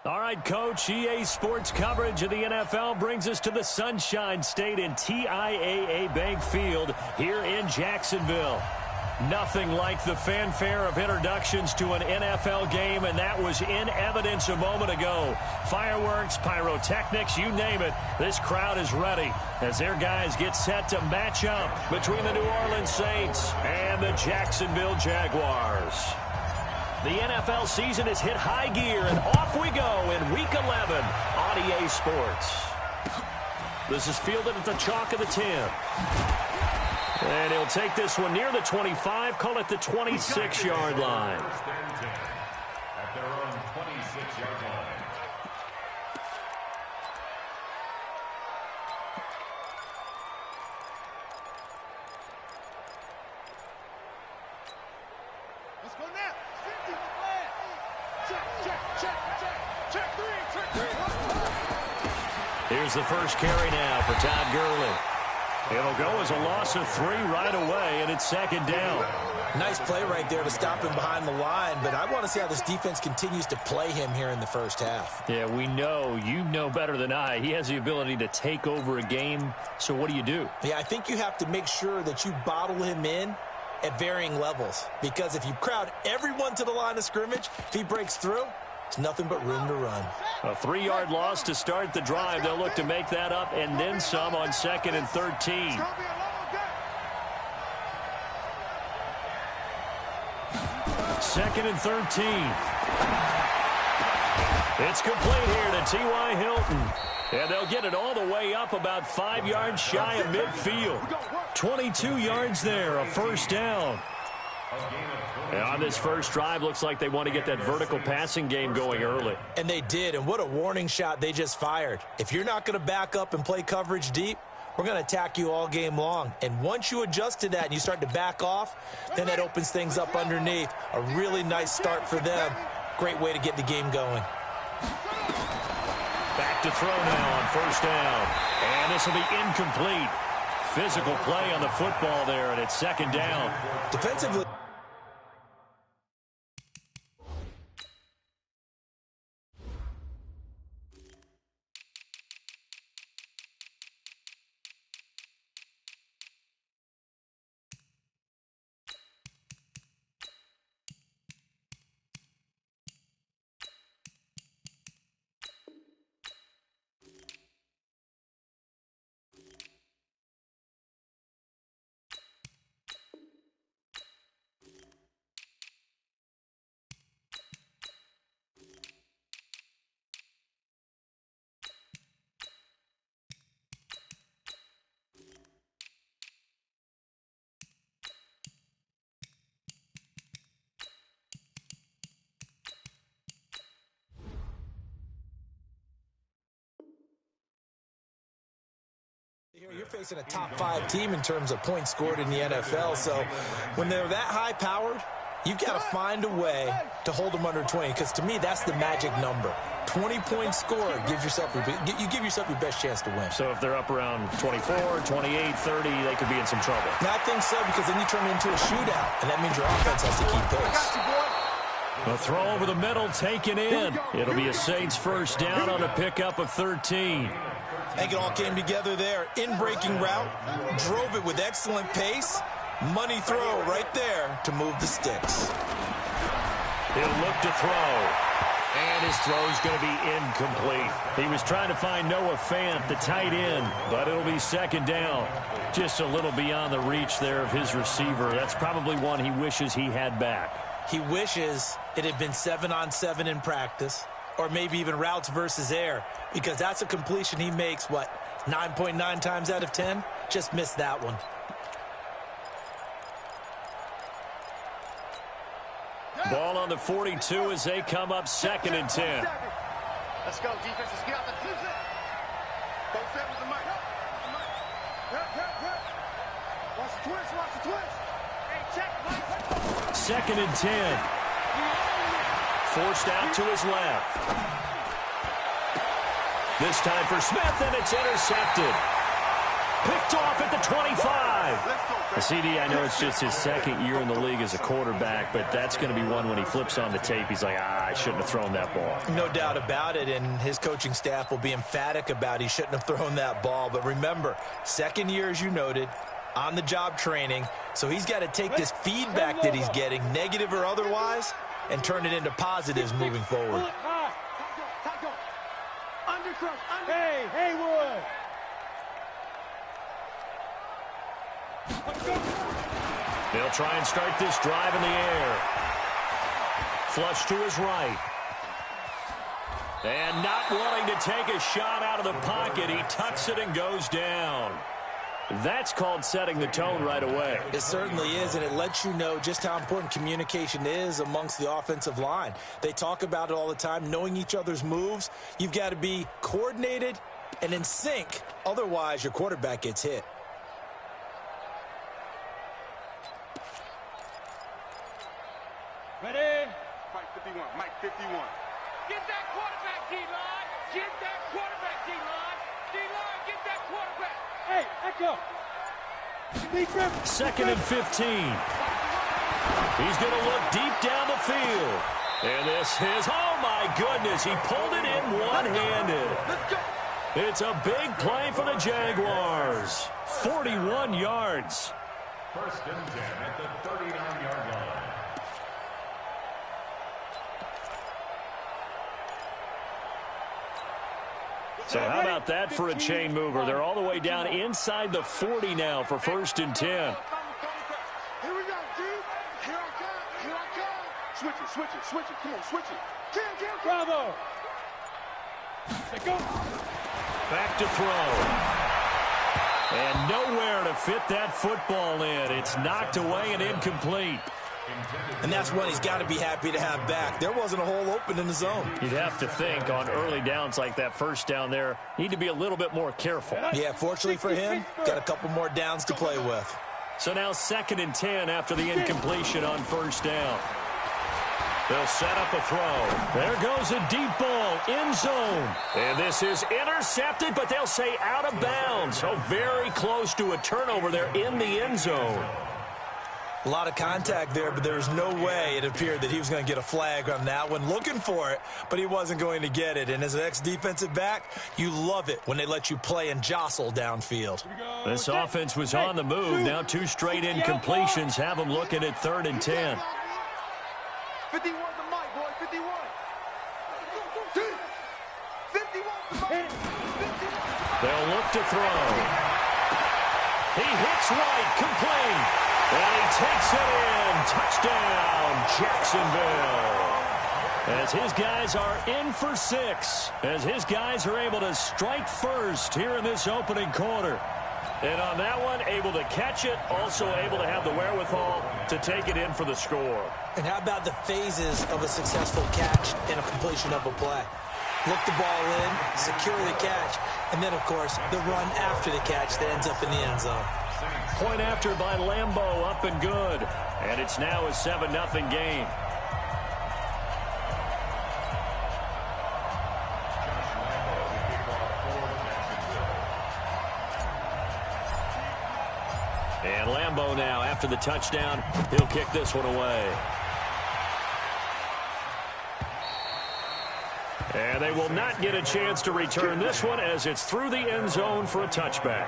All right, Coach, EA Sports coverage of the NFL brings us to the Sunshine State in TIAA Bank Field here in Jacksonville. Nothing like the fanfare of introductions to an NFL game, and that was in evidence a moment ago. Fireworks, pyrotechnics, you name it, this crowd is ready as their guys get set to match up between the New Orleans Saints and the Jacksonville Jaguars. The NFL season has hit high gear, and off we go in Week 11 on EA Sports. This is fielded at the chalk of the 10. And he'll take this one near the 25, call it the 26-yard line. At their own 26-yard line. Let's go now. 50 flag. Check three. Here's the first carry now for Todd Gurley. It'll go as a loss of 3 right away, and it's second down. Nice play right there to stop him behind the line, but I want to see how this defense continues to play him here in the first half. Yeah, we know. You know better than I. He has the ability to take over a game, so what do? Yeah, I think you have to make sure that you bottle him in at varying levels, because if you crowd everyone to the line of scrimmage, if he breaks through, it's nothing but room to run. A 3-yard loss to start the drive. They'll look to make that up and then some on 2nd and 13. Second and 13. It's complete here to T.Y. Hilton. And they'll get it all the way up about 5 yards shy of midfield. 22 yards there, a first down. And on this first drive, looks like they want to get that vertical passing game going early. And they did, and what a warning shot they just fired. If you're not going to back up and play coverage deep, we're going to attack you all game long. And once you adjust to that and you start to back off, then that opens things up underneath. A really nice start for them. Great way to get the game going. Back to throw now on first down. And this will be incomplete. Physical play on the football there, and it's second down. Defensively. You're facing a top 5 team in terms of points scored in the NFL, so when they're that high-powered, you've got to find a way to hold them under 20, because to me, that's the magic number. 20-point score, you give yourself your best chance to win. So if they're up around 24, 28, 30, they could be in some trouble. And I think so, because then you turn it into a shootout, and that means your offense has to keep pace. A throw over the middle, taken in. It'll be a Saints first down on a pickup of 13. I think it all came together there. In-breaking route, drove it with excellent pace. Money throw right there to move the sticks. He'll look to throw. And his throw's going to be incomplete. He was trying to find Noah Fant, the tight end, but it'll be second down. Just a little beyond the reach there of his receiver. That's probably one he wishes he had back. He wishes it had been 7-on-7 in practice, or maybe even routes versus air, because that's a completion he makes, 9.9 times out of 10? Just missed that one. Ball on the 42 as they come up 2nd and 10. Let's go, defense. Let's get out the flip. Both set with the mic. Watch the twist. Watch the twist. Hey, check. 2nd and 10. Forced out to his left. This time for Smith, and it's intercepted. Picked off at the 25. The CD, I know it's just his second year in the league as a quarterback, but that's going to be one when he flips on the tape. He's like, I shouldn't have thrown that ball. No doubt about it, and his coaching staff will be emphatic about he shouldn't have thrown that ball. But remember, second year, as you noted, on-the-job training, so he's got to take this feedback that he's getting, negative or otherwise, and turn it into positives moving forward. Hey, Haywood! They'll try and start this drive in the air. Flush to his right. And not wanting to take a shot out of the pocket, he tucks it and goes down. That's called setting the tone right away. It certainly is, and it lets you know just how important communication is amongst the offensive line. They talk about it all the time, knowing each other's moves. You've got to be coordinated and in sync. Otherwise, your quarterback gets hit. Ready? Mike 51, Mike 51. Get that quarterback, D-line. Get that quarterback, D-line. D-line, get that quarterback. Hey, echo. Second and 15. He's going to look deep down the field. And this is, oh my goodness, he pulled it in one-handed. It's a big play for the Jaguars. 41 yards. First and 10 at the 39-yard line. So how about that for a chain mover? They're all the way down inside the 40 now for first and 10. Here we go, D. Here I come. Here I come. Switch it, switch it, switch it. Come on, switch it. Kill. Bravo. Let's go. Back to throw. And nowhere to fit that football in. It's knocked away and incomplete. And that's one he's got to be happy to have back. There wasn't a hole open in the zone. You'd have to think on early downs like that first down there, need to be a little bit more careful. Yeah, fortunately for him, got a couple more downs to play with. So now second and 10 after the incompletion on first down. They'll set up a throw. There goes a deep ball, end zone. And this is intercepted, but they'll say out of bounds. So very close to a turnover there in the end zone. A lot of contact there, but there was no way it appeared that he was going to get a flag on that one. Looking for it, but he wasn't going to get it. And as an ex-defensive back, you love it when they let you play and jostle downfield. This offense was on the move. Now two straight incompletions have them looking at third and 10. 51 to Mike, boy, 51. 51 to Mike. They'll look to throw. He hits right, complete. And he takes it in. Touchdown, Jacksonville. As his guys are in for 6. As his guys are able to strike first here in this opening quarter. And on that one, able to catch it, also able to have the wherewithal to take it in for the score. And how about the phases of a successful catch and a completion of a play? Look the ball in, secure the catch, and then, of course, the run after the catch that ends up in the end zone. Point after by Lambeau, up and good. And it's now a 7-0 game. And Lambeau now, after the touchdown, he'll kick this one away. And they will not get a chance to return this one as it's through the end zone for a touchback.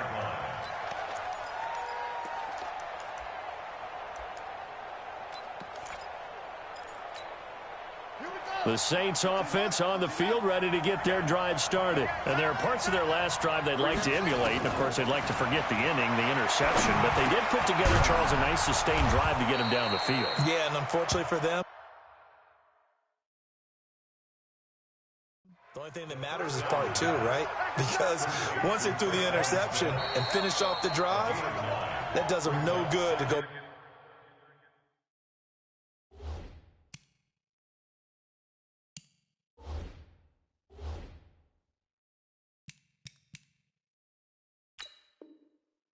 The Saints offense on the field ready to get their drive started. And there are parts of their last drive they'd like to emulate. And, of course, they'd like to forget the inning, the interception. But they did put together, Charles, a nice sustained drive to get him down the field. Yeah, and unfortunately for them, the only thing that matters is part 2, right? Because once they threw the interception and finished off the drive, that does them no good to go.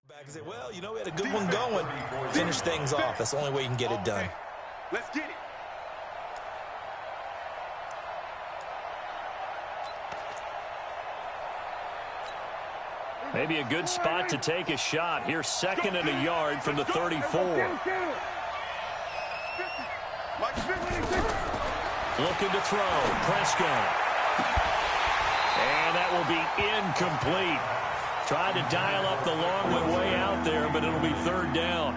Back and say, well, you know, we had a good one going. Finish things off. That's the only way you can get it done. Let's get it. Maybe a good spot to take a shot. Here's 2nd and a yard from the 34. Looking to throw. Prescott. And that will be incomplete. Tried to dial up the long one way out there, but it'll be 3rd down.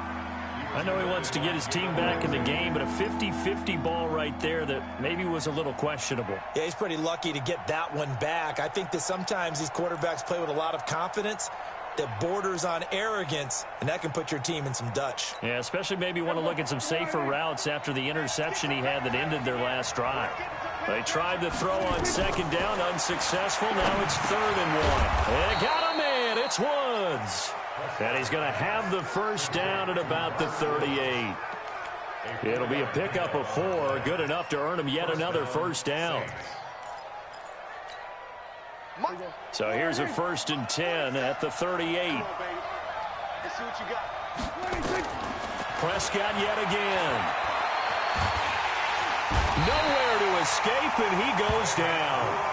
I know he wants to get his team back in the game, but a 50-50 ball right there that maybe was a little questionable. Yeah, he's pretty lucky to get that one back. I think that sometimes these quarterbacks play with a lot of confidence that borders on arrogance, and that can put your team in some Dutch. Yeah, especially maybe want to look at some safer routes after the interception he had that ended their last drive. They tried to throw on 2nd down, unsuccessful. Now it's 3rd and 1. They got him in. It's Woods. And he's going to have the 1st down at about the 38. It'll be a pickup of 4, good enough to earn him yet another 1st down. So here's a 1st and 10 at the 38. Prescott yet again. Nowhere to escape, and he goes down.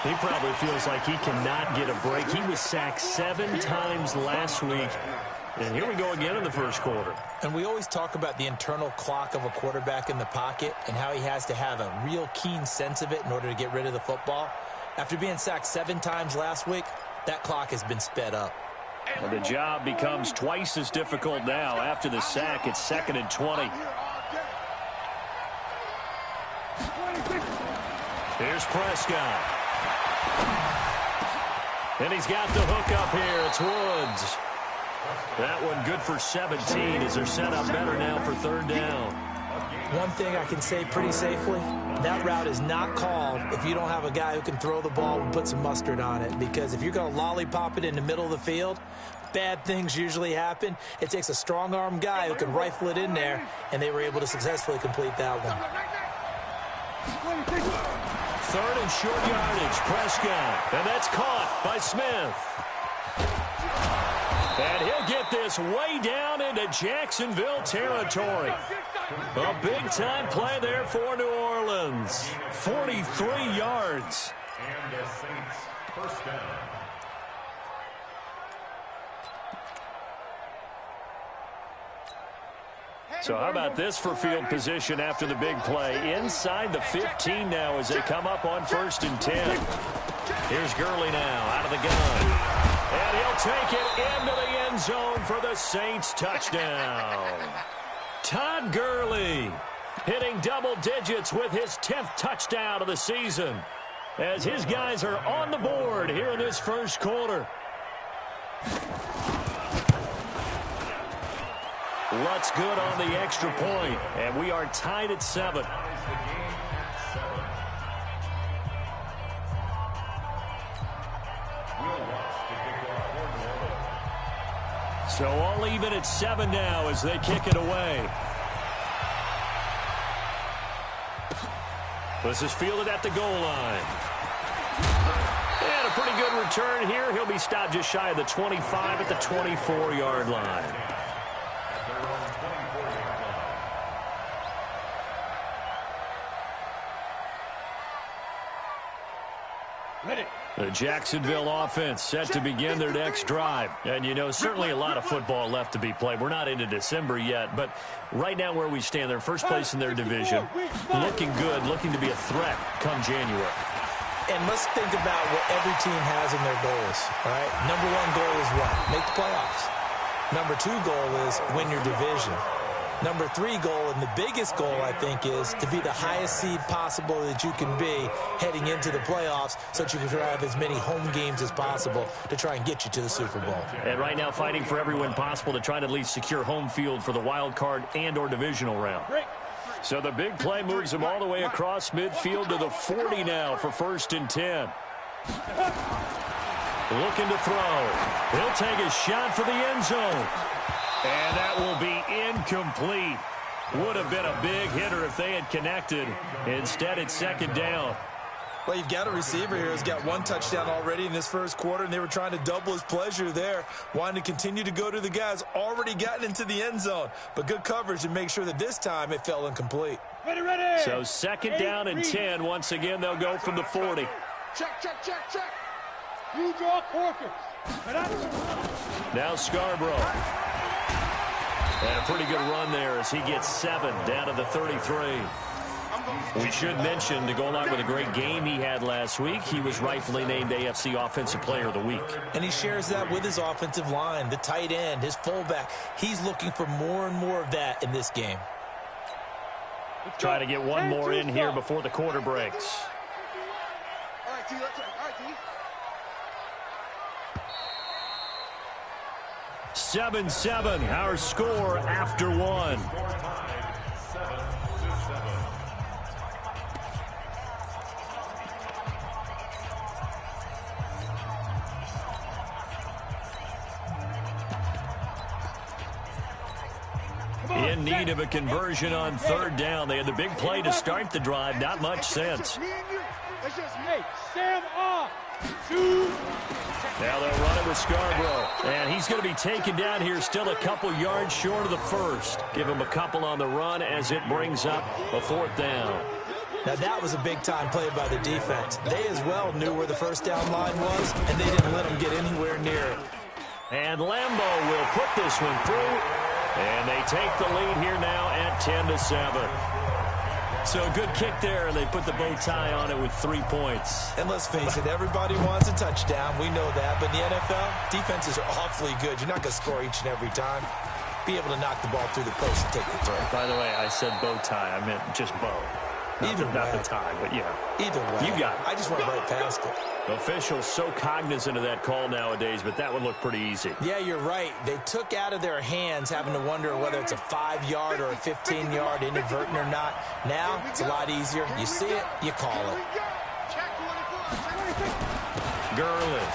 He probably feels like he cannot get a break. He was sacked 7 times last week. And here we go again in the 1st quarter. And we always talk about the internal clock of a quarterback in the pocket and how he has to have a real keen sense of it in order to get rid of the football. After being sacked 7 times last week, that clock has been sped up. Well, the job becomes twice as difficult now. After the sack, it's 2nd and 20. Here's Prescott. And he's got the hook up here. It's Woods. That one good for 17 as they're set up better now for 3rd down. One thing I can say pretty safely, that route is not called if you don't have a guy who can throw the ball and put some mustard on it. Because if you're going to lollipop it in the middle of the field, bad things usually happen. It takes a strong-arm guy who can rifle it in there, and they were able to successfully complete that one. 3rd and short yardage, Prescott. And that's caught by Smith. And he'll get this way down into Jacksonville territory. A big-time play there for New Orleans. 43 yards. And the Saints 1st down. So how about this for field position after the big play? Inside the 15 now as they come up on 1st and 10. Here's Gurley now out of the gun. And he'll take it into the end zone for the Saints touchdown. Todd Gurley hitting double digits with his 10th touchdown of the season as his guys are on the board here in this 1st quarter. Lutt's good on the extra point, and we are tied at 7. So all even at 7 now as they kick it away. This is fielded at the goal line. And a pretty good return here. He'll be stopped just shy of the 25 at the 24-yard line. The Jacksonville offense set to begin their next drive. And, you know, certainly a lot of football left to be played. We're not into December yet, but right now where we stand, they're first place in their division. Looking good, looking to be a threat come January. And let's think about what every team has in their goals, all right? Number 1 goal is what? Make the playoffs. Number 2 goal is win your division. Number 3 goal, and the biggest goal, I think, is to be the highest seed possible that you can be heading into the playoffs so that you can have as many home games as possible to try and get you to the Super Bowl. And right now fighting for every win possible to try to at least secure home field for the wild card and or divisional round. So the big play moves him all the way across midfield to the 40 now for 1st and 10. Looking to throw. He'll take a shot for the end zone. And that will be incomplete. Would have been a big hitter if they had connected. Instead, it's 2nd down. Well, you've got a receiver here who's got 1 touchdown already in this 1st quarter, and they were trying to double his pleasure there, wanting to continue to go to the guys already gotten into the end zone. But good coverage to make sure that this time it fell incomplete. Ready. So 2nd down and 10. Once again, they'll go from the 40. Check. You draw corkers. Now Scarborough. And a pretty good run there as he gets 7 down to the 33. We should mention, to go along with a great game he had last week, he was rightfully named AFC Offensive Player of the Week. And he shares that with his offensive line, the tight end, his fullback. He's looking for more and more of that in this game. Try to get one more in here before the quarter breaks. All right, T, let's go. All right, T. 7-7, our score after one. In need of a conversion on third down. They had the big play to start the drive. Not much sense. It's just me. Stand off. 2. Now they'll run it with Scarborough. And he's going to be taken down here, still a couple yards short of the first. Give him a couple on the run as it brings up a 4th down. Now that was a big-time play by the defense. They as well knew where the first down line was, and they didn't let him get anywhere near it. And Lambeau will put this one through. And they take the lead here now at 10-7. So a good kick there, and they put the bow tie on it with 3 points. And let's face it, everybody wants a touchdown. We know that. But in the NFL, defenses are awfully good. You're not going to score each and every time. Be able to knock the ball through the post and take the throw. By the way, I said bow tie. I meant just bow. Not the tie, but yeah. Either way. You got it. I just went right past it. Officials so cognizant of that call nowadays, but that one looked pretty easy. Yeah, you're right. They took out of their hands having to wonder whether it's a 5-yard or a 15-yard inadvertent or not. Now, it's a lot easier. You see it, you call it. Gurley.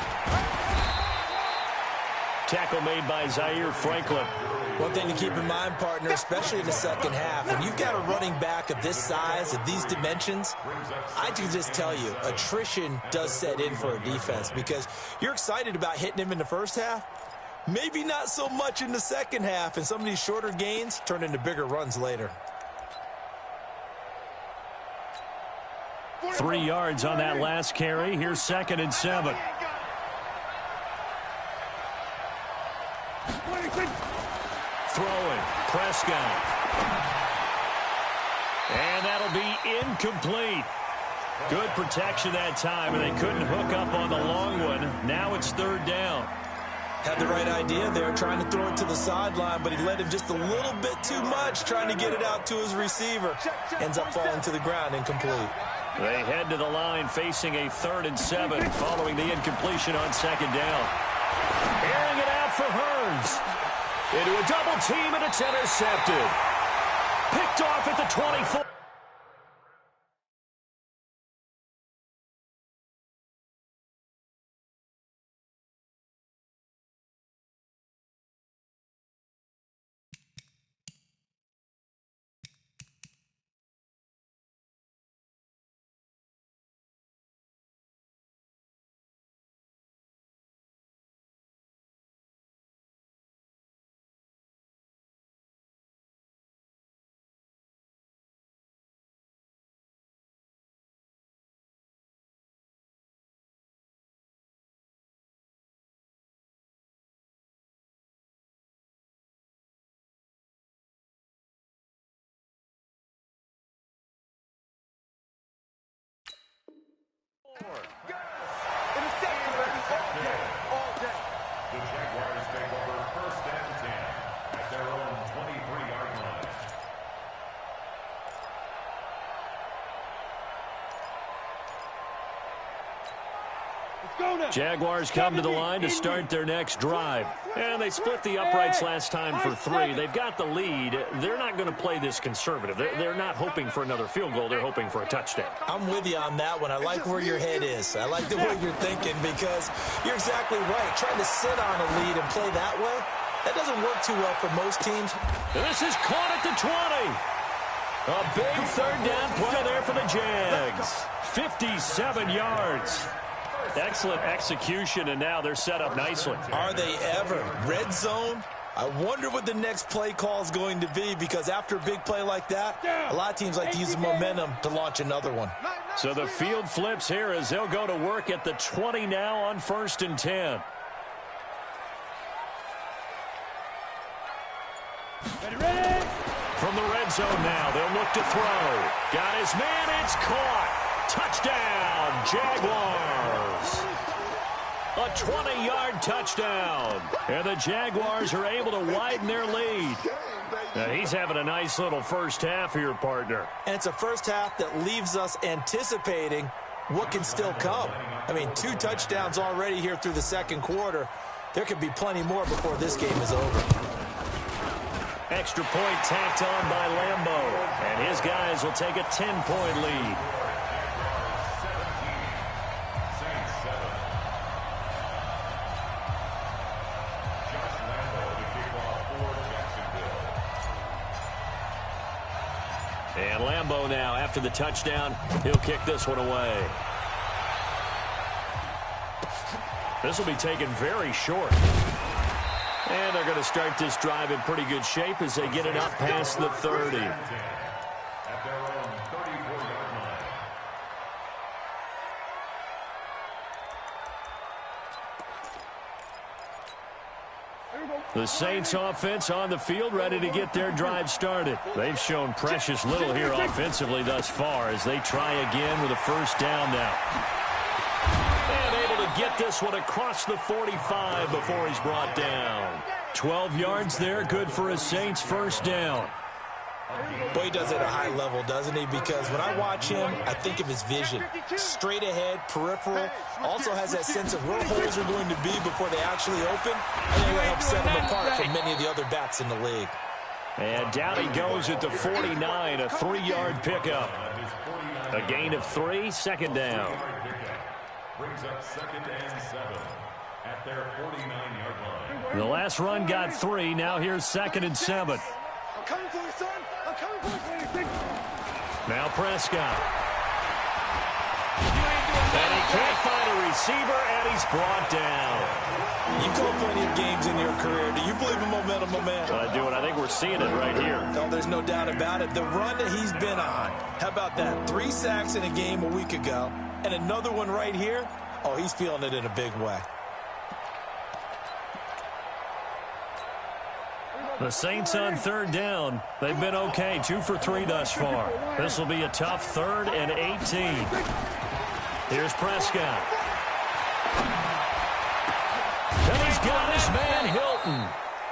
Tackle made by Zaire Franklin. One thing to keep in mind, partner, especially in the second half, when you've got a running back of this size, of these dimensions, I can just tell you, attrition does set in for a defense because you're excited about hitting him in the first half, maybe not so much in the second half, and some of these shorter gains turn into bigger runs later. 3 yards on that last carry. Here's 2nd and 7. Throwing, Prescott. And that'll be incomplete. Good protection that time, and they couldn't hook up on the long one. Now it's 3rd down. Had the right idea there, trying to throw it to the sideline, but he led him just a little bit too much, trying to get it out to his receiver. Ends up falling to the ground, incomplete. They head to the line facing a 3rd and 7 following the incompletion on 2nd down. Airing it out for Hearns. Into a double team, and it's intercepted. Picked off at the 24. The Jaguars take over 1st and 10 at their own 23-yard line. Jaguars come to the line to start their next drive. And they split the uprights last time for 3. They've got the lead. They're not going to play this conservative. They're not hoping for another field goal. They're hoping for a touchdown. I'm with you on that one. I like where your head is. I like the way you're thinking because you're exactly right. Trying to sit on a lead and play that way, that doesn't work too well for most teams. And this is caught at the 20. A big 3rd down play there for the Jags. 57 yards. Excellent execution, and now they're set up nicely. Are they ever? Red zone, I wonder what the next play call is going to be, because after a big play like that, a lot of teams like to use the momentum to launch another one. So the field flips here as they'll go to work at the 20 now on 1st and 10. Ready? From the red zone now, they'll look to throw. Got his man, it's caught. Touchdown, Jaguars. A 20-yard touchdown. And the Jaguars are able to widen their lead. Now, he's having a nice little first half here, partner. And it's a first half that leaves us anticipating what can still come. I mean, 2 touchdowns already here through the second quarter. There could be plenty more before this game is over. Extra point tacked on by Lambo. And his guys will take a 10-point lead. And Lambo now, after the touchdown, he'll kick this one away. This will be taken very short. And they're going to start this drive in pretty good shape as they get it up past the 30. At their own 34-yard line. The Saints offense on the field, ready to get their drive started. They've shown precious little here offensively thus far as they try again with a first down now. And able to get this one across the 45 before he's brought down. 12 yards there, good for a Saints first down. Boy, he does it at a high level, doesn't he? Because when I watch him, I think of his vision. Straight ahead, peripheral. Also has that sense of where holes are going to be before they actually open. I think that helps set him apart from many of the other backs in the league. And down he goes at the 49, a 3-yard pickup. A gain of 3, second down. Brings up 2nd and 7 at their 49-yard line. The last run got 3, now here's 2nd and 7. I'm coming for you, son. I'm coming for you. Now Prescott. And he can't find a receiver, and he's brought down. You call plenty of games in your career. Do you believe in momentum, my man? I do, and I think we're seeing it right here. No, there's no doubt about it. The run that he's been on. How about that? 3 sacks in a game a week ago, and another one right here. Oh, he's feeling it in a big way. The Saints on 3rd down. They've been okay, 2 for 3 thus far. This will be a tough 3rd and 18. Here's Prescott. And he's got his man Hilton.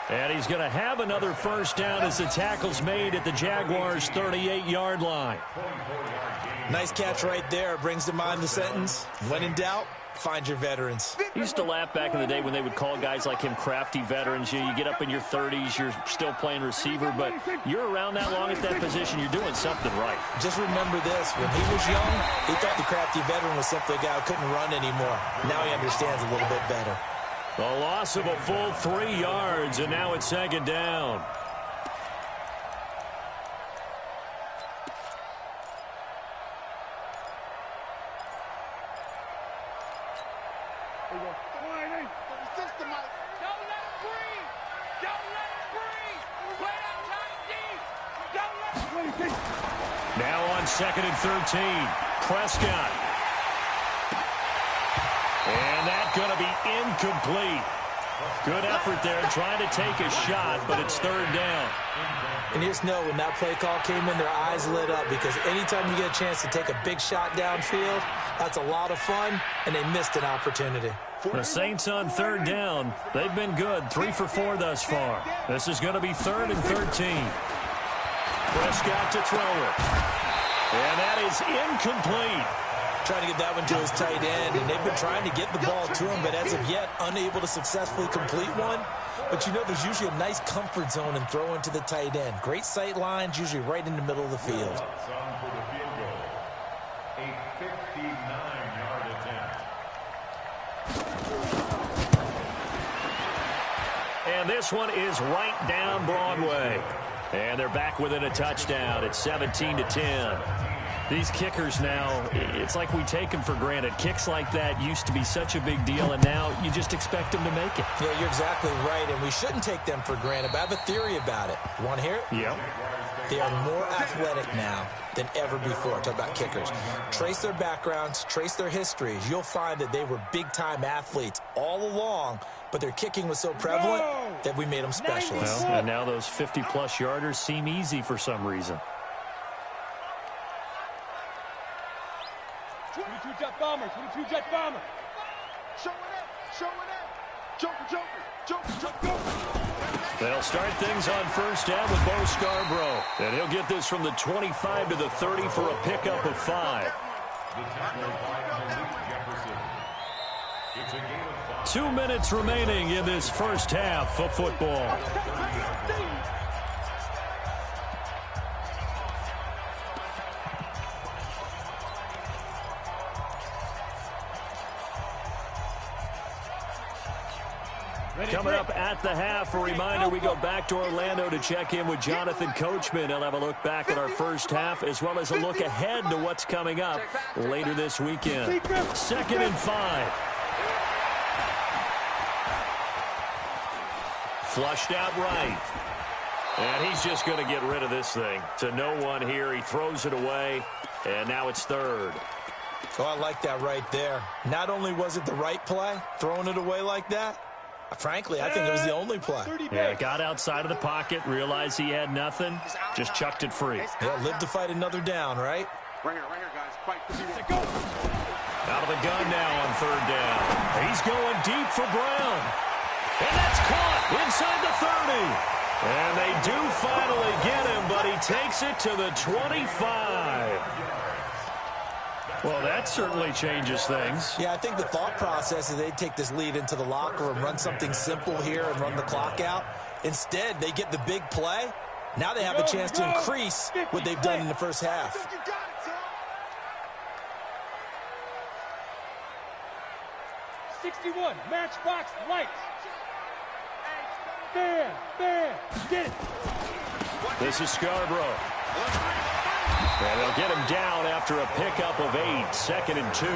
And he's going to have another first down as the tackle's made at the Jaguars' 38-yard line. Nice catch right there. Brings to mind the sentence, when in doubt, find your veterans. I used to laugh back in the day when they would call guys like him crafty veterans. You get up in your 30s, you're still playing receiver, but you're around that long at that position, you're doing something right. Just remember this. When he was young, he thought the crafty veteran was simply a guy who couldn't run anymore. Now he understands a little bit better. The loss of a full 3 yards, and now it's 2nd down. Now on 2nd and 13, Prescott. And that's going to be incomplete. Good effort there, trying to take a shot, but it's 3rd down. And you just know when that play call came in, their eyes lit up, because anytime you get a chance to take a big shot downfield, that's a lot of fun, and they missed an opportunity. The Saints on 3rd down. They've been good, 3 for 4 thus far. This is going to be 3rd and 13. Prescott to throw it. And that is incomplete. Trying to get that one to his tight end, and they've been trying to get the ball to him, but as of yet, unable to successfully complete one. But you know, there's usually a nice comfort zone in throwing to the tight end. Great sight lines, usually right in the middle of the field. Some for the field goal. A 59-yard attempt. And this one is right down Broadway. And they're back within a touchdown. It's 17-10. These kickers now, it's like we take them for granted. Kicks like that used to be such a big deal, and now you just expect them to make it. Yeah, you're exactly right, and we shouldn't take them for granted, but I have a theory about it. You want to hear it? Yep. They are more athletic now than ever before. Talk about kickers. Trace their backgrounds, trace their histories. You'll find that they were big-time athletes all along, but their kicking was so prevalent that we made them specialists. Well, and now those 50-plus yarders seem easy for some reason. 22 jet bomber, 22 jet bomber. Show it up, show it up. Joker, Joker, Joker, Joker. They'll start things on first down with Bo Scarborough. And he'll get this from the 25 to the 30 for a pickup of 5. 2 minutes remaining in this first half of football. Coming up at the half, a reminder, we go back to Orlando to check in with Jonathan Coachman. He'll have a look back at our first half as well as a look ahead to what's coming up later this weekend. 2nd and 5. Flushed out right. And he's just going to get rid of this thing. To no one here. He throws it away, and now it's 3rd. Oh, I like that right there. Not only was it the right play, throwing it away like that, frankly, I think it was the only play. Yeah, got outside of the pocket, realized he had nothing, just chucked it free. Yeah, live to fight another down, right? Ringer, guys, fight. Out of the gun now on 3rd down. He's going deep for Brown. And that's caught inside the 30. And they do finally get him, but he takes it to the 25. Well, that certainly changes things. Yeah, I think the thought process is they'd take this lead into the locker room, run something simple here and run the clock out. Instead, they get the big play. Now they have a chance to increase what they've done in the first half. 61, matchbox lights. Bam, get it. This is Scarborough. And they'll get him down after a pickup of 8, 2nd and 2.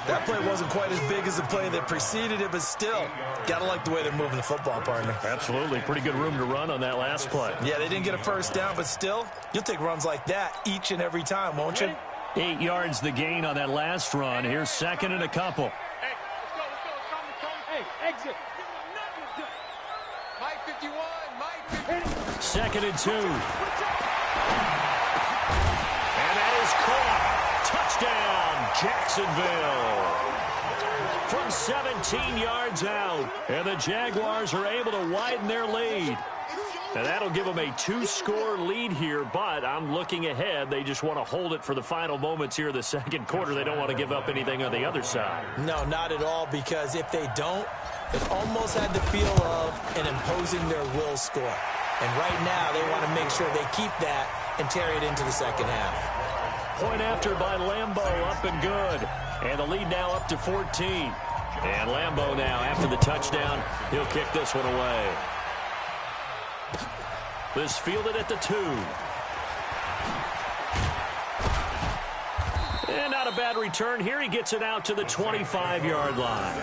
That play wasn't quite as big as the play that preceded it, but still, gotta like the way they're moving the football, partner. Absolutely. Pretty good room to run on that last play. Yeah, they didn't get a first down, but still, you'll take runs like that each and every time, won't you? 8 yards the gain on that last run. Here's 2nd and a couple. Hey, let's go. Hey, exit. Mike 51, Mike 50. 2nd and 2. And that is caught. Touchdown, Jacksonville. From 17 yards out. And the Jaguars are able to widen their lead. And that'll give them a 2-score lead here, but I'm looking ahead. They just want to hold it for the final moments here of the second quarter. They don't want to give up anything on the other side. No, not at all, because if they don't, it almost had the feel of an imposing their will score. And right now, they want to make sure they keep that and carry it into the second half. Point after by Lambeau, up and good. And the lead now up to 14. And Lambeau now, after the touchdown, he'll kick this one away. This fielded at the 2. And not a bad return here. He gets it out to the 25-yard line.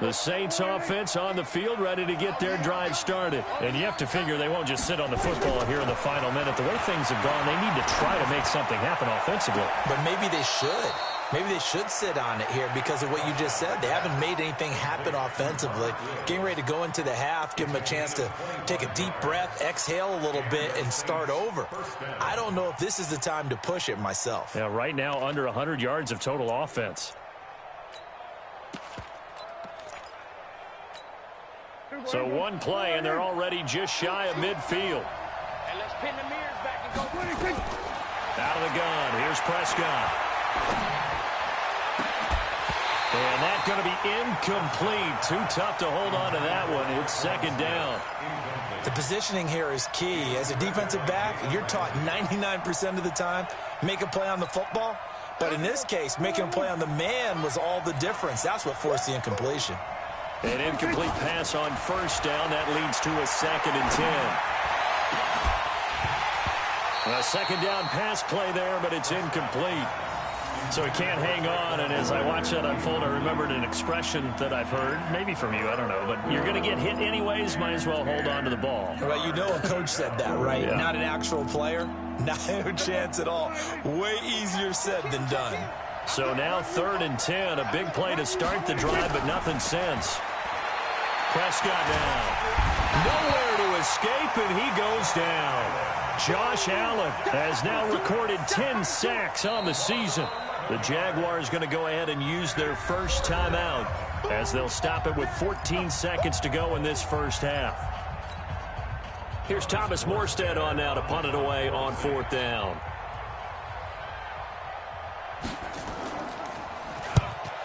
The Saints offense on the field, ready to get their drive started. And you have to figure they won't just sit on the football here in the final minute. The way things have gone, they need to try to make something happen offensively. But maybe they should. Maybe they should sit on it here because of what you just said. They haven't made anything happen offensively. Getting ready to go into the half, give them a chance to take a deep breath, exhale a little bit, and start over. I don't know if this is the time to push it myself. Yeah, right now under 100 yards of total offense. So one play, and they're already just shy of midfield. And let's pin the mirrors back and go. Out of the gun. Here's Prescott. And that going to be incomplete. Too tough to hold on to that one. It's second down. The positioning here is key. As a defensive back, you're taught 99% of the time, make a play on the football. But in this case, making a play on the man was all the difference. That's what forced the incompletion. An incomplete pass on first down. That leads to a 2nd and 10. A second down pass play there, but it's incomplete. So he can't hang on, and as I watch that unfold, I remembered an expression that I've heard, maybe from you, I don't know, but you're going to get hit anyways, might as well hold on to the ball. Well, you know a coach said that, right? Yeah. Not an actual player. Not a chance at all. Way easier said than done. So now 3rd and 10, a big play to start the drive, but nothing since. Prescott now. Nowhere to escape, and he goes down. Josh Allen has now recorded 10 sacks on the season. The Jaguars going to go ahead and use their first timeout as they'll stop it with 14 seconds to go in this first half. Here's Thomas Morstead on now to punt it away on 4th down.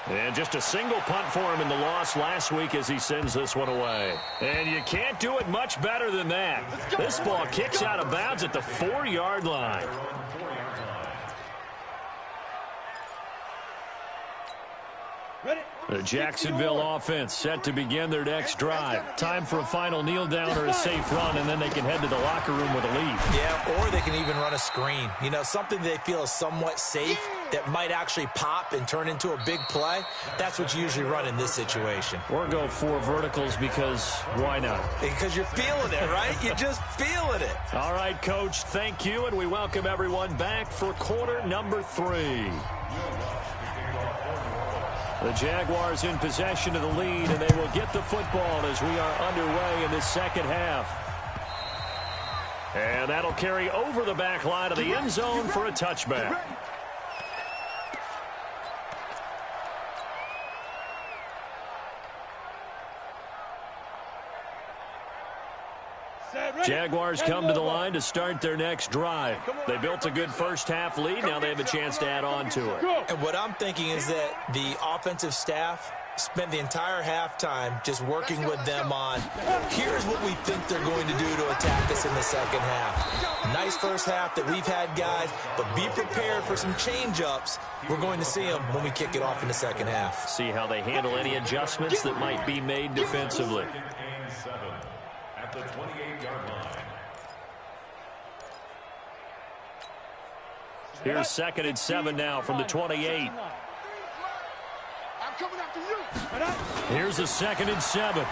And just a single punt for him in the loss last week as he sends this one away. And you can't do it much better than that. This ball kicks out of bounds at the 4-yard line. The Jacksonville offense set to begin their next drive. Time for a final kneel down or a safe run, and then they can head to the locker room with a lead. Yeah, or they can even run a screen. You know, something they feel is somewhat safe that might actually pop and turn into a big play. That's what you usually run in this situation. Or go 4 verticals because why not? Because you're feeling it, right? You're just feeling it. All right, Coach, thank you, and we welcome everyone back for quarter number 3. The Jaguars in possession of the lead, and they will get the football as we are underway in this second half. And that'll carry over the back line of the end zone for a touchback. Jaguars come to the line to start their next drive. They built a good first half lead. Now they have a chance to add on to it. And what I'm thinking is that the offensive staff spent the entire halftime just working with them on, here's what we think they're going to do to attack us in the second half. Nice first half that we've had, guys, but be prepared for some change-ups. We're going to see them when we kick it off in the second half. See how they handle any adjustments that might be made defensively. At the 28-yard line. Here's 2nd and 7 now from the 28. I'm coming after you. Here's a 2nd and 7.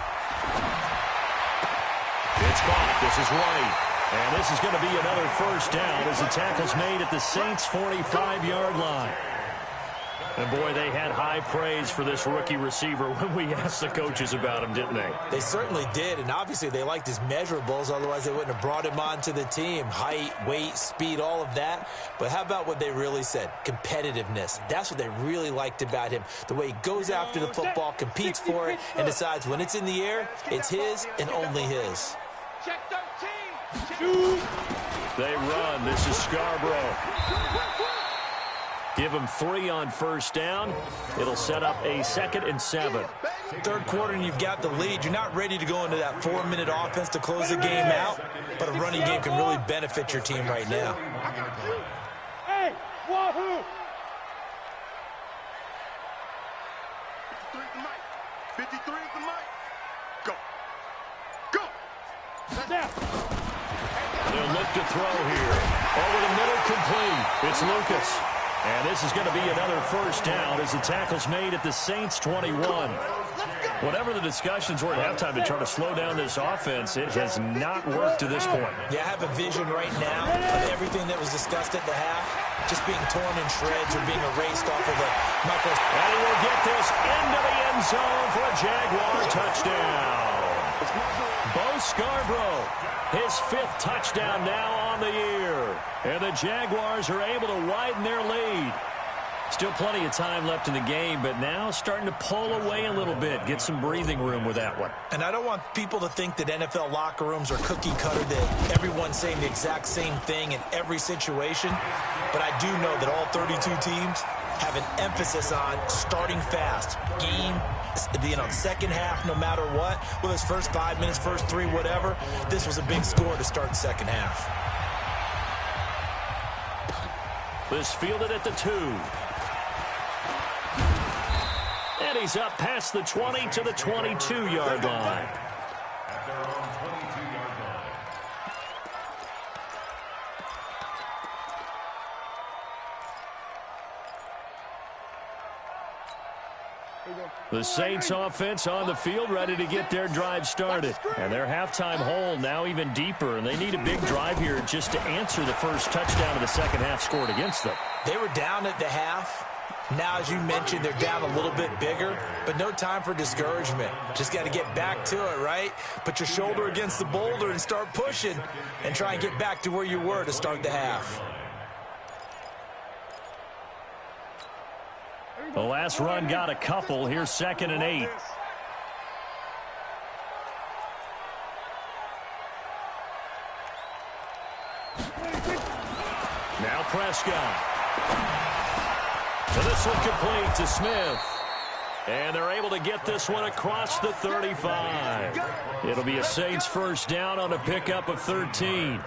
It's caught. This is White. And this is going to be another first down as the tackle's made at the Saints' 45-yard line. And, boy, they had high praise for this rookie receiver when we asked the coaches about him, didn't they? They certainly did, and obviously they liked his measurables. Otherwise, they wouldn't have brought him onto the team. Height, weight, speed, all of that. But how about what they really said? Competitiveness. That's what they really liked about him. The way he goes after the football, competes for it, and decides when it's in the air, it's his and only his. Check 13. They run. This is Scarborough. Give them 3 on first down. It'll set up a 2nd and 7. Third quarter and you've got the lead. You're not ready to go into that 4-minute offense to close the game out, but a running game can really benefit your team right now. Hey, wahoo! 53 is the mic. 53 is the mic. Go. Go. Down. They'll look to throw here. Over the middle, complete. It's Lucas. And this is going to be another first down as the tackle's made at the Saints' 21. Whatever the discussions were at halftime to try to slow down this offense, it has not worked to this point. Yeah, I have a vision right now of everything that was discussed at the half just being torn in shreds or being erased off of the knuckles. And he will get this into the end zone for a Jaguar touchdown. Bo Scarborough, his 5th touchdown now on the year. And the Jaguars are able to widen their lead. Still plenty of time left in the game, but now starting to pull away a little bit, get some breathing room with that one. And I don't want people to think that NFL locker rooms are cookie cutter, that everyone's saying the exact same thing in every situation. But I do know that all 32 teams have an emphasis on starting fast. Game, second half, no matter what. Whether it's first 5 minutes, first 3, whatever. This was a big score to start the second half. This fielded at the 2. And he's up past the 20 to the 22-yard line. At their own 22-yard line. The Saints offense on the field, ready to get their drive started. And their halftime hole now even deeper, and they need a big drive here just to answer the first touchdown of the second half scored against them. They were down at the half. Now, as you mentioned, they're down a little bit bigger, but no time for discouragement. Just got to get back to it, right? Put your shoulder against the boulder and start pushing and try and get back to where you were to start the half. The last run got a couple. Here's 2nd and 8. Now Prescott. So this one complete to Smith. And they're able to get this one across the 35. It'll be a Saints first down on a pickup of 13.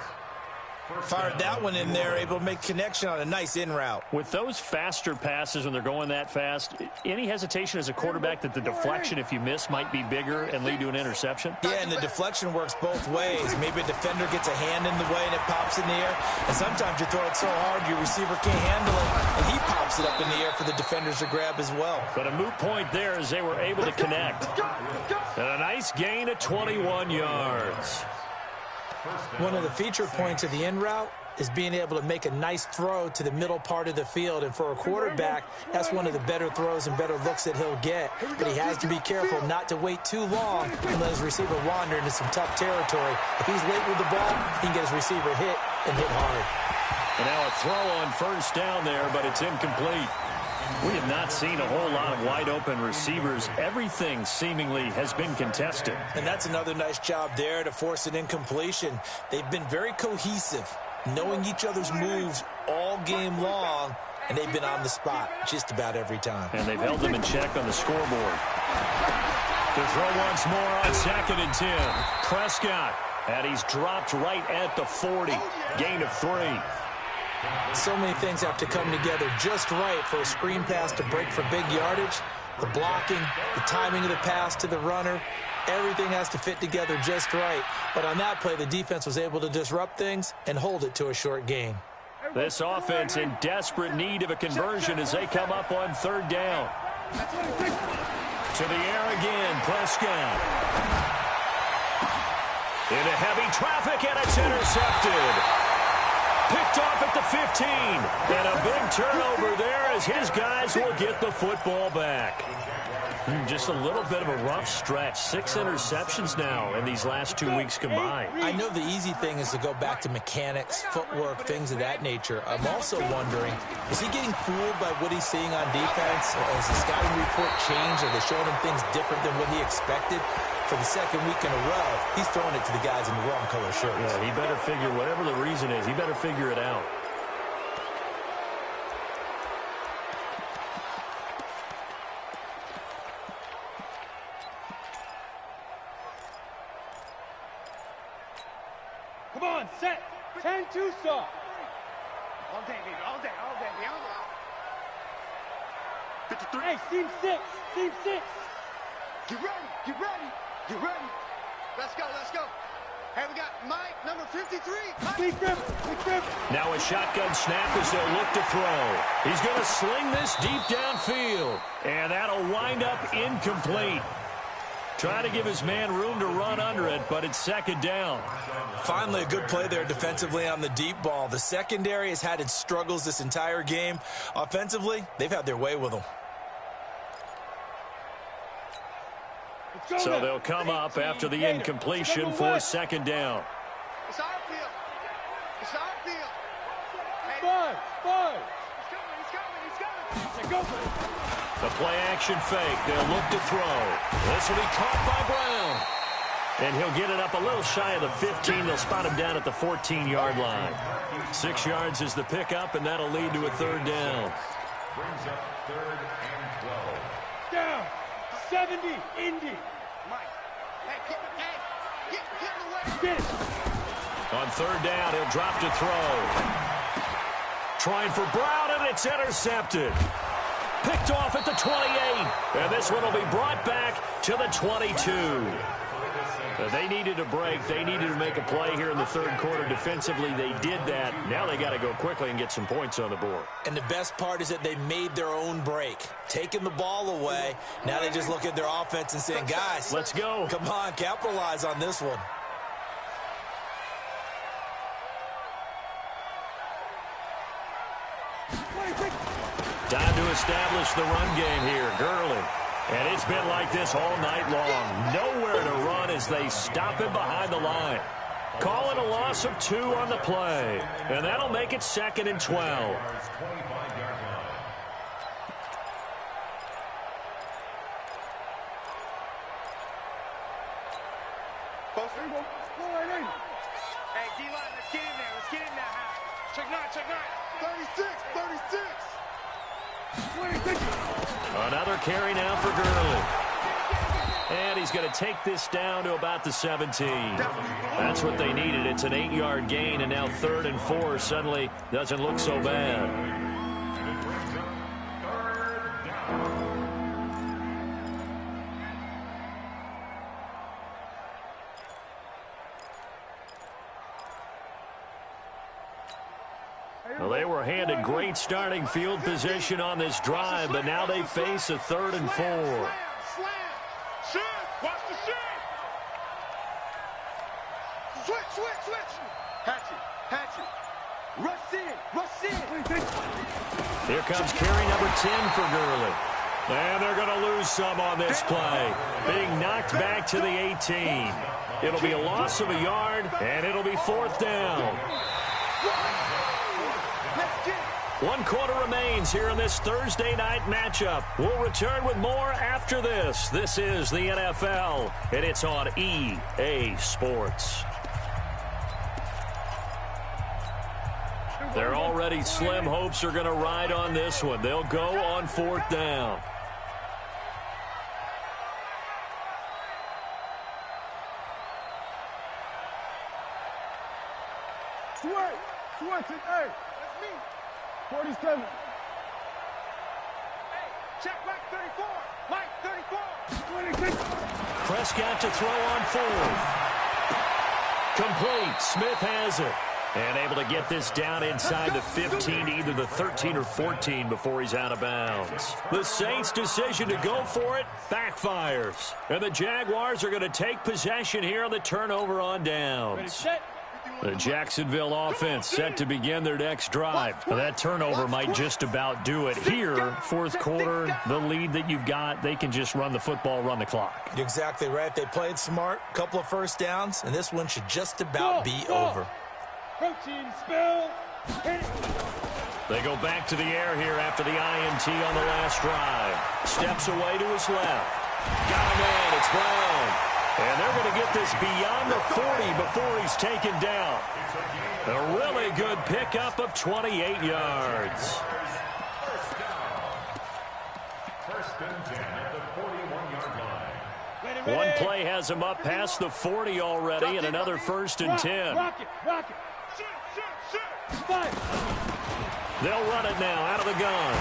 Fired that one in there, able to make connection on a nice in route. With those faster passes when they're going that fast, any hesitation as a quarterback that the deflection, if you miss, might be bigger and lead to an interception? Yeah, and the deflection works both ways. Maybe a defender gets a hand in the way and it pops in the air. And sometimes you throw it so hard your receiver can't handle it, and he pops it up in the air for the defenders to grab as well. But a moot point there as they were able to connect. And a nice gain of 21 yards. One of the feature points of the in route is being able to make a nice throw to the middle part of the field. And for a quarterback, that's one of the better throws and better looks that he'll get. But he has to be careful not to wait too long and let his receiver wander into some tough territory. If he's late with the ball, he can get his receiver hit and hit hard. And now a throw on first down there, but it's incomplete. We have not seen a whole lot of wide-open receivers. Everything seemingly has been contested. And that's another nice job there to force an incompletion. They've been very cohesive, knowing each other's moves all game long, and they've been on the spot just about every time. And they've held them in check on the scoreboard. To throw once more on 2nd and 10. Prescott, and he's dropped right at the 40. Gain of 3. So many things have to come together just right for a screen pass to break for big yardage. The blocking, the timing of the pass to the runner, everything has to fit together just right. But on that play, the defense was able to disrupt things and hold it to a short gain. This offense in desperate need of a conversion as they come up on 3rd down. To the air again, Prescott. Into heavy traffic, and it's intercepted. Picked off at the 15. And a big turnover there as his guys will get the football back. Just a little bit of a rough stretch. 6 interceptions now in these last 2 weeks combined. I know the easy thing is to go back to mechanics, footwork, things of that nature. I'm also wondering, is he getting fooled by what he's seeing on defense? Has the scouting report changed? Are they showing him things different than what he expected? For the second week in a row, he's throwing it to the guys in the wrong color shirts. Yeah, he better figure, whatever the reason is, he better figure it out. Come on, set. 10-2 stop. All day, baby, all day, beyond that. 53. Hey, team 6. Get ready. Let's go. Hey, we got Mike, number 53. Now a shotgun snap as they'll look to throw. He's going to sling this deep downfield. And that'll wind up incomplete. Trying to give his man room to run under it, but it's 2nd down. Finally, a good play there defensively on the deep ball. The secondary has had its struggles this entire game. Offensively, they've had their way with them. So they'll come up after the incompletion for 2nd down. It's our field. Hey. Five. He's coming. The play-action fake. They'll look to throw. This will be caught by Brown. And he'll get it up a little shy of the 15. They'll spot him down at the 14-yard line. 6 yards is the pickup, and that'll lead to a 3rd down. brings up 3rd and 12. Down. 70. Indy. Mike. Hey, get in the way. Get it. On 3rd down, he'll drop to throw. Trying for Brown, and it's intercepted. Picked off at the 28. And this one will be brought back to the 22. They needed a break. They needed to make a play here in the 3rd quarter. Defensively, they did that. Now they got to go quickly and get some points on the board. And the best part is that they made their own break. Taking the ball away. Now they just look at their offense and saying, guys, let's go. Come on, capitalize on this one. Time to establish the run game here. Gurley. And it's been like this all night long. Nowhere to run as they stop him behind the line. Call it a loss of 2 on the play. And that'll make it 2nd and 12. Hey, D-line, let's get in there. Let's get in there. Check 9. 36. Another carry now for Gurley. And he's going to take this down to about the 17. That's what they needed. It's an 8-yard gain, and now 3rd and 4 suddenly doesn't look so bad. Well, they were handed great starting field position on this drive, but now they face a 3rd and 4. Slam. Shoot. Watch the shoot. Switch. Hatchet. Rush in. Here comes carry number 10 for Gurley. And they're going to lose some on this play. Being knocked back to the 18. It'll be a loss of a yard, and it'll be 4th down. 1 quarter remains here in this Thursday night matchup. We'll return with more after this. This is the NFL, and it's on EA Sports. Their already slim hopes are going to ride on this one. They'll go on 4th down. Switch it. Hey, that's me. 47. Hey, check Mike 34. Mike 34. 26. Prescott to throw on 4th. Complete. Smith has it. And able to get this down inside the 15, either the 13 or 14 before he's out of bounds. The Saints' decision to go for it backfires. And the Jaguars are going to take possession here on the turnover on downs. The Jacksonville offense set to begin their next drive. That turnover might just about do it. Here, 4th quarter, the lead that you've got, they can just run the football, run the clock. You're exactly right. They played smart, couple of 1st downs, and this one should just about be over. Protein spill. They go back to the air here after the INT on the last drive. Steps away to his left. Got him in. It's Brown. And they're going to get this beyond the 40 before he's taken down. A really good pickup of 28 yards. First and 10 at the 41-yard line. One play has him up past the 40 already, and another 1st and 10. Rock it. They'll run it now out of the gun.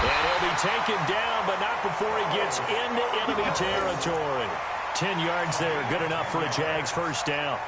And he'll be taken down, but not before he gets into enemy territory. 10 yards there, good enough for a Jags 1st down.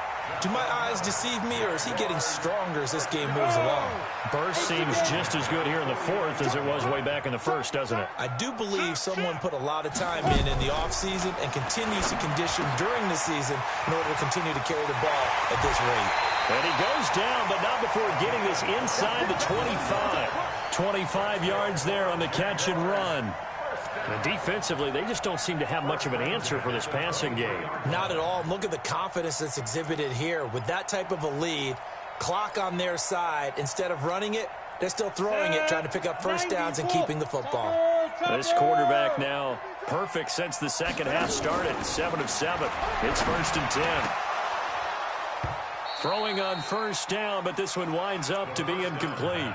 Do my eyes deceive me, or is he getting stronger as this game moves along? Burst seems just as good here in the 4th as it was way back in the 1st, doesn't it? I do believe someone put a lot of time in the offseason and continues to condition during the season in order to continue to carry the ball at this rate. And he goes down, but not before getting this inside the 25. 25 yards there on the catch and run. And defensively, they just don't seem to have much of an answer for this passing game. Not at all. Look at the confidence that's exhibited here. With that type of a lead, clock on their side, instead of running it, they're still throwing it, trying to pick up 1st downs and keeping the football. This quarterback now perfect since the 2nd half started. 7 of 7. It's 1st and 10. Throwing on 1st down, but this one winds up to be incomplete.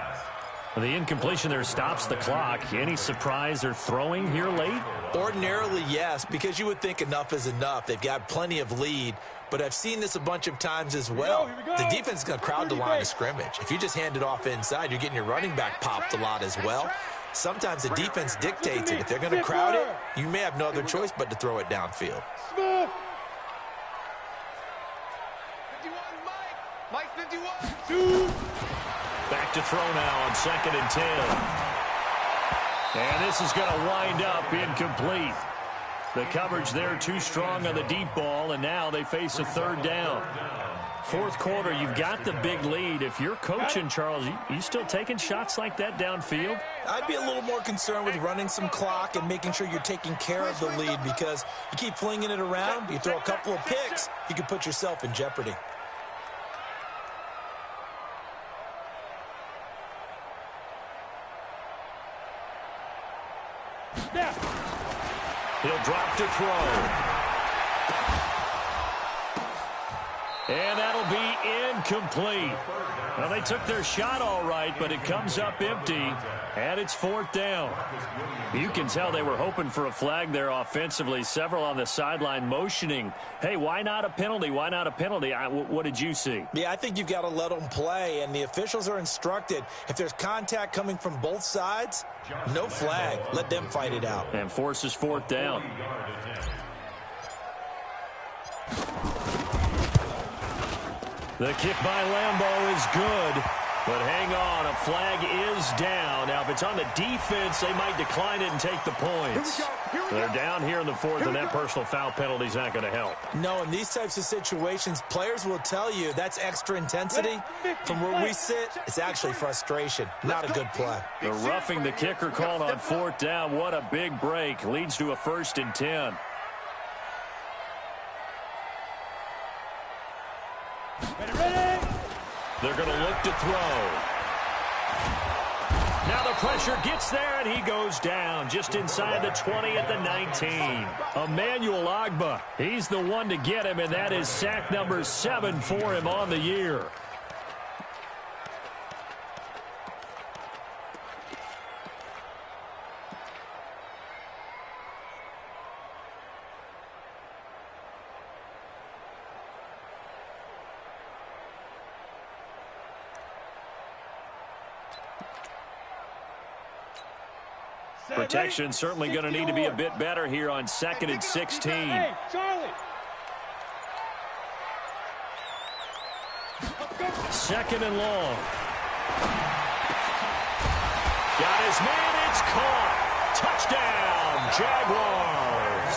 The incompletion there stops the clock. Any surprise they're throwing here late? Ordinarily, yes, because you would think enough is enough. They've got plenty of lead, but I've seen this a bunch of times as well. The defense is going to crowd the line of scrimmage. If you just hand it off inside, you're getting your running back popped a lot as well. Sometimes the defense dictates it. If they're going to crowd it, you may have no other choice but to throw it downfield. Mike 51. Back to throw now on 2nd and 10. And this is going to wind up incomplete. The coverage there too strong on the deep ball, and now they face a 3rd down. 4th quarter, you've got the big lead. If you're coaching, Charles, you still taking shots like that downfield? I'd be a little more concerned with running some clock and making sure you're taking care of the lead, because you keep flinging it around, you throw a couple of picks, you can put yourself in jeopardy. He'll drop to throw. And that'll be incomplete. Well, they took their shot all right, but it comes up empty, and it's 4th down. You can tell they were hoping for a flag there offensively. Several on the sideline motioning, hey, why not a penalty? Why not a penalty? What did you see? Yeah, I think you've got to let them play, and the officials are instructed, if there's contact coming from both sides, no flag. Let them fight it out. And forces 4th down. The kick by Lambeau is good, but hang on, a flag is down. Now, if it's on the defense, they might decline it and take the points. They're down here in the 4th, and that personal foul penalty is not going to help. No, in these types of situations, players will tell you that's extra intensity. From where we sit, it's actually frustration, not a good play. The roughing the kicker called on 4th down. What a big break. Leads to a 1st and 10. They're going to look to throw. Now the pressure gets there, and he goes down just inside the 20 at the 19. Emmanuel Ogbah, he's the one to get him, and that is sack number 7 for him on the year. Protection certainly going to need to be a bit better here on 2nd and 16. Hey, Charlie. 2nd and long. Got his man. It's caught. Touchdown, Jaguars.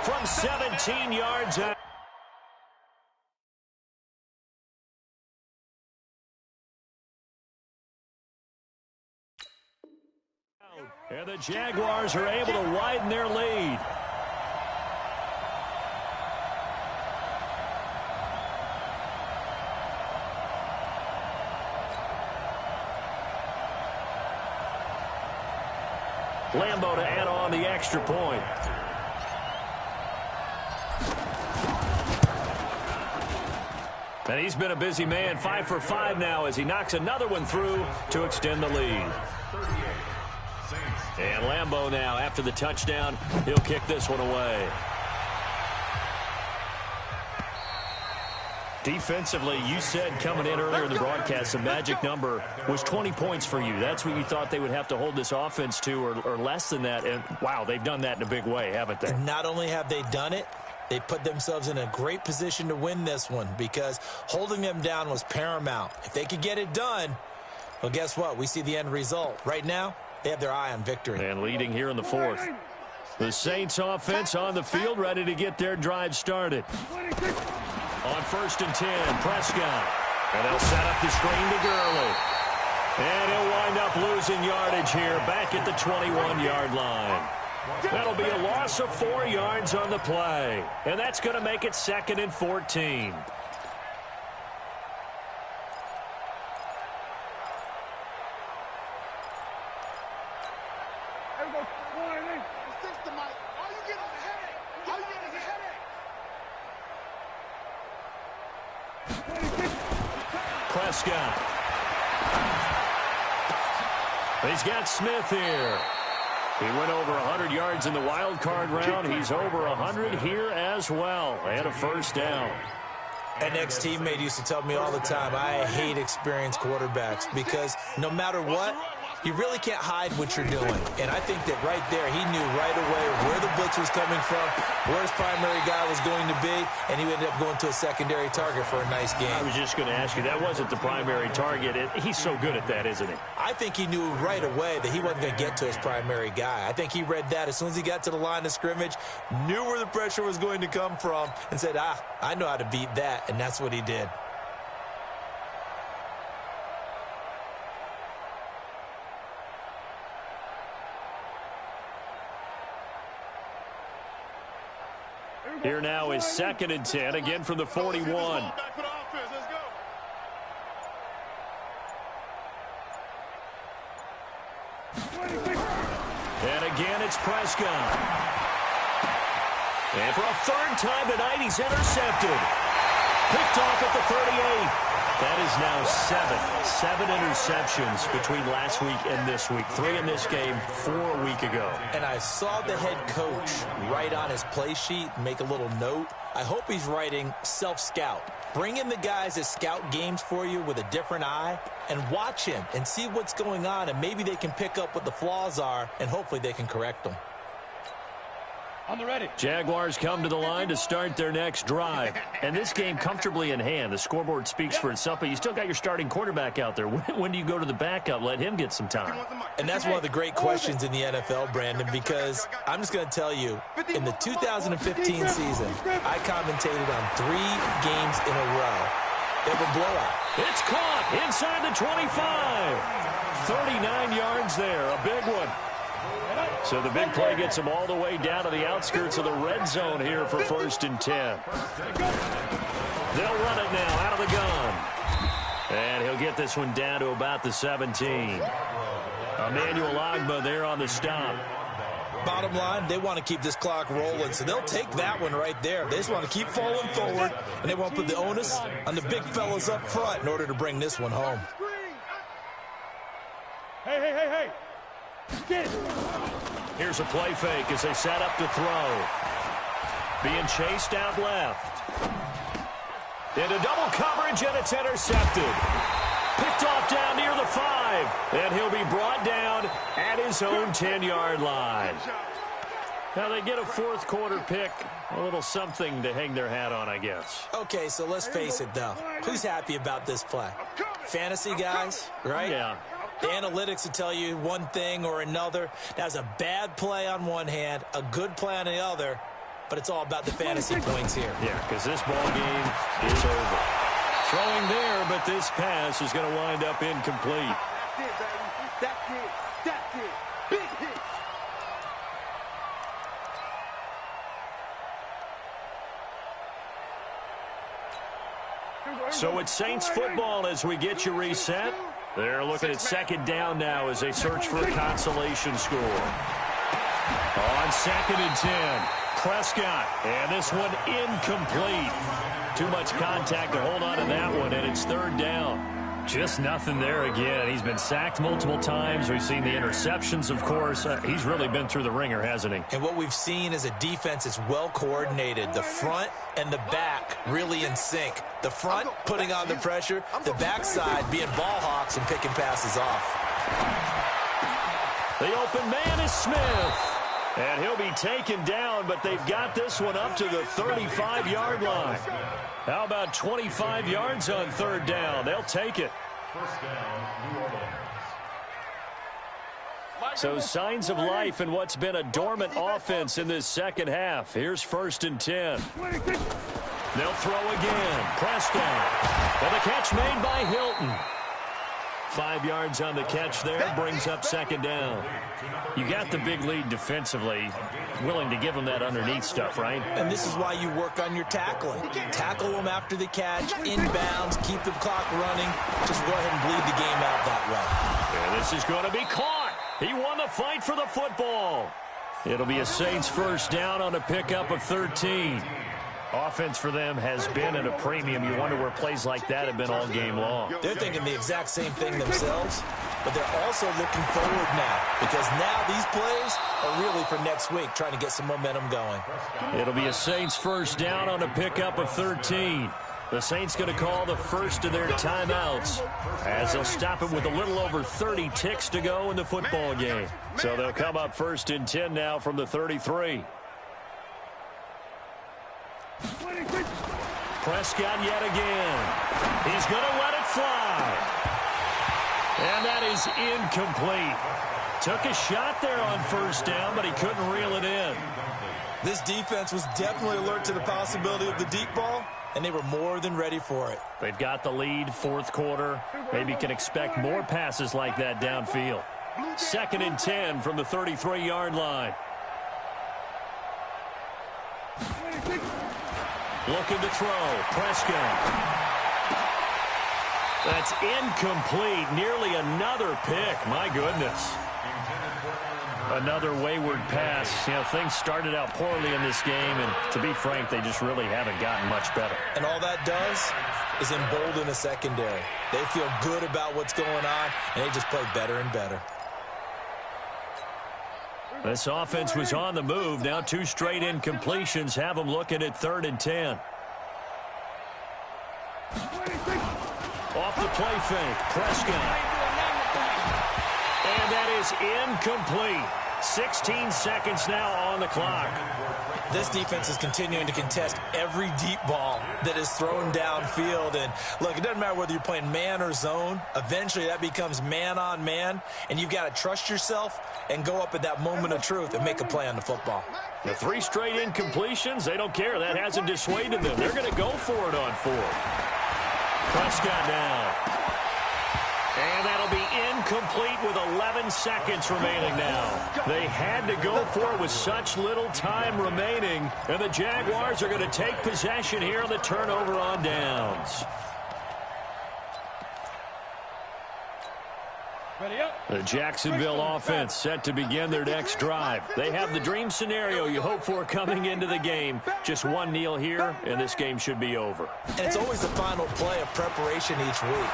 From 17 yards out. And the Jaguars are able to widen their lead. Lambeau to add on the extra point. And he's been a busy man, 5 for 5 now as he knocks another one through to extend the lead. And Lambeau now, after the touchdown, he'll kick this one away. Defensively, you said coming in earlier in the broadcast, the magic number was 20 points for you. That's what you thought they would have to hold this offense to, or less than that. And, wow, they've done that in a big way, haven't they? Not only have they done it, they put themselves in a great position to win this one because holding them down was paramount. If they could get it done, well, guess what? We see the end result. Right now, they have their eye on victory. And leading here in the 4th. The Saints offense on the field, ready to get their drive started. On 1st and 10, Prescott. And they'll set up the screen to Gurley. And he'll wind up losing yardage here back at the 21-yard line. That'll be a loss of 4 yards on the play. And that's going to make it 2nd and 14. Prescott. He's got Smith here. He went over 100 yards in the wild card round. He's over 100 here as well. And a first down. An ex-teammate used to tell me all the time, I hate experienced quarterbacks because no matter what, you really can't hide what you're doing. And I think that right there, he knew right away where the blitz was coming from, where his primary guy was going to be, and he ended up going to a secondary target for a nice game. I was just going to ask you, that wasn't the primary target. He's so good at that, isn't he? I think he knew right away that he wasn't going to get to his primary guy. I think he read that as soon as he got to the line of scrimmage, knew where the pressure was going to come from, and said, I know how to beat that, and that's what he did. Here now is 2nd and 10, again from the 41. And again, it's Prescott. And for a third time tonight, he's intercepted. Picked off at the 38. That is now 7 interceptions between last week and this week. 3 in this game, 4 a week ago. And I saw the head coach write on his play sheet, make a little note. I hope he's writing self-scout. Bring in the guys that scout games for you with a different eye and watch him and see what's going on, and maybe they can pick up what the flaws are, and hopefully they can correct them. On the ready. Jaguars come to the line to start their next drive. And this game comfortably in hand. The scoreboard speaks for itself, but you still got your starting quarterback out there. When do you go to the backup? Let him get some time. And that's one of the great questions in the NFL, Brandon, because I'm just going to tell you, in the 2015 season, I commentated on 3 games in a row. They were blowout. It's caught inside the 25. 39 yards there, a big one. So the big play gets him all the way down to the outskirts of the red zone here for 1st and 10. They'll run it now out of the gun. And he'll get this one down to about the 17. Emmanuel Ogbah there on the stop. Bottom line, they want to keep this clock rolling, so they'll take that one right there. They just want to keep falling forward, and they want to put the onus on the big fellas up front in order to bring this one home. Hey. Get it. Here's a play fake as they set up to throw. Being chased out left. Into double coverage, and it's intercepted. Picked off down near the 5. And he'll be brought down at his own 10-yard line. Now they get a 4th quarter pick. A little something to hang their hat on, I guess. Okay, so let's face it, though. Who's happy about this play? Fantasy guys, right? Yeah. The analytics will tell you one thing or another. That's a bad play on one hand, a good play on the other, but it's all about the fantasy points here. Yeah, because this ball game is over. Throwing there, but this pass is going to wind up incomplete. That's it. Big hit. So it's Saints football as we get you reset. They're looking at 2nd down now as they search for a consolation score. On 2nd and 10, Prescott, and this one incomplete. Too much contact to hold on to that one, and it's 3rd down. Just nothing there again. He's been sacked multiple times. We've seen the interceptions, of course. He's really been through the ringer, hasn't he? And what we've seen is a defense that's well coordinated. The front and the back really in sync. The front putting on the pressure, the backside being ball hawks and picking passes off. The open man is Smith. And he'll be taken down, but they've got this one up to the 35-yard line. How about 25 yards on 3rd down? They'll take it. First down, New Orleans. So signs of life in what's been a dormant offense in this 2nd half. Here's 1st and 10. They'll throw again. Prescott. And the catch made by Hilton. 5 yards on the catch there, brings up 2nd down. You got the big lead defensively, willing to give them that underneath stuff, right? And this is why you work on your tackling. Tackle them after the catch, inbounds, keep the clock running. Just go ahead and bleed the game out that way. And this is going to be caught. He won the fight for the football. It'll be a Saints 1st down on a pickup of 13. Offense for them has been at a premium. You wonder where plays like that have been all game long. They're thinking the exact same thing themselves. but they're also looking forward now because now these plays are really for next week, trying to get some momentum going. It'll be a Saints first down on a pickup of 13. The Saints going to call the first of their timeouts as they'll stop it with a little over 30 ticks to go in the football game. So they'll come up first and 10 now from the 33. Prescott yet again. He's going to let it fly. And that is incomplete. Took a shot there on first down, but he couldn't reel it in. This defense was definitely alert to the possibility of the deep ball, and they were more than ready for it. They've got the lead, fourth quarter. Maybe can expect more passes like that downfield. Second and 10 from the 33-yard line. Looking to throw. Prescott. That's incomplete. Nearly another pick. My goodness. Another wayward pass. You know, things started out poorly in this game, and to be frank, they just really haven't gotten much better. And all that does is embolden the secondary. They feel good about what's going on, and they just play better and better. This offense was on the move. Now 2 straight incompletions have them looking at 3rd and 10. Off the play fake. Prescott. And that is incomplete. 16 seconds now on the clock. This defense is continuing to contest every deep ball that is thrown downfield. And look, it doesn't matter whether you're playing man or zone. Eventually that becomes man on man, and you've got to trust yourself and go up at that moment of truth and make a play on the football. The 3 straight incompletions, they don't care. That hasn't dissuaded them. They're going to go for it on 4th. Prescott now. And that'll be incomplete with 11 seconds remaining now. They had to go for it with such little time remaining. And the Jaguars are going to take possession here on the turnover on downs. The Jacksonville offense set to begin their next drive. They have the dream scenario you hope for coming into the game. Just one kneel here, and this game should be over. And it's always the final play of preparation each week.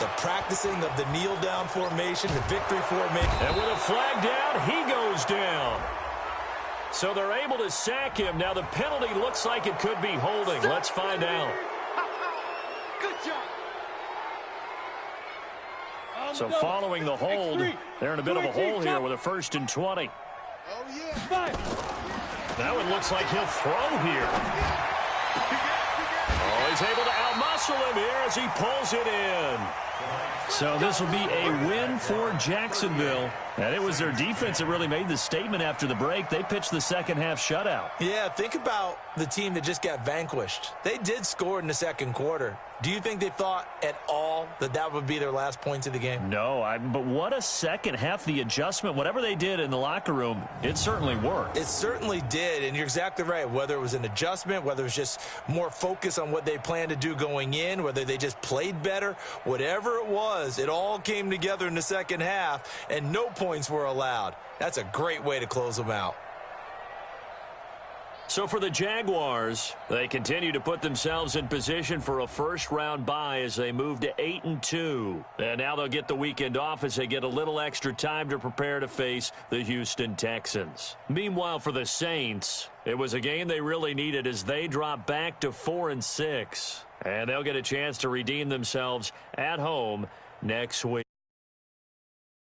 The practicing of the kneel-down formation, the victory formation. And with a flag down, he goes down. So they're able to sack him. Now the penalty looks like it could be holding. Let's find out. Good job. So following the hold, they're in a bit of a hole here with a 1st and 20. Oh, yeah. That one looks like he'll throw here. Oh, he's able to outmuscle him here as he pulls it in. So this will be a win for Jacksonville. And it was their defense that really made the statement after the break. They pitched the second half shutout. Yeah, think about the team that just got vanquished. They did score in the second quarter. Do you think they thought at all that that would be their last points of the game? No, but what a second half. The adjustment, whatever they did in the locker room, it certainly worked. It certainly did, and you're exactly right. Whether it was an adjustment, whether it was just more focus on what they planned to do going in, whether they just played better, whatever it was, it all came together in the second half, and no points were allowed. That's a great way to close them out. So for the Jaguars, they continue to put themselves in position for a first-round bye as they move to 8-2. And now they'll get the weekend off as they get a little extra time to prepare to face the Houston Texans. Meanwhile, for the Saints, it was a game they really needed as they drop back to 4-6. And they'll get a chance to redeem themselves at home next week.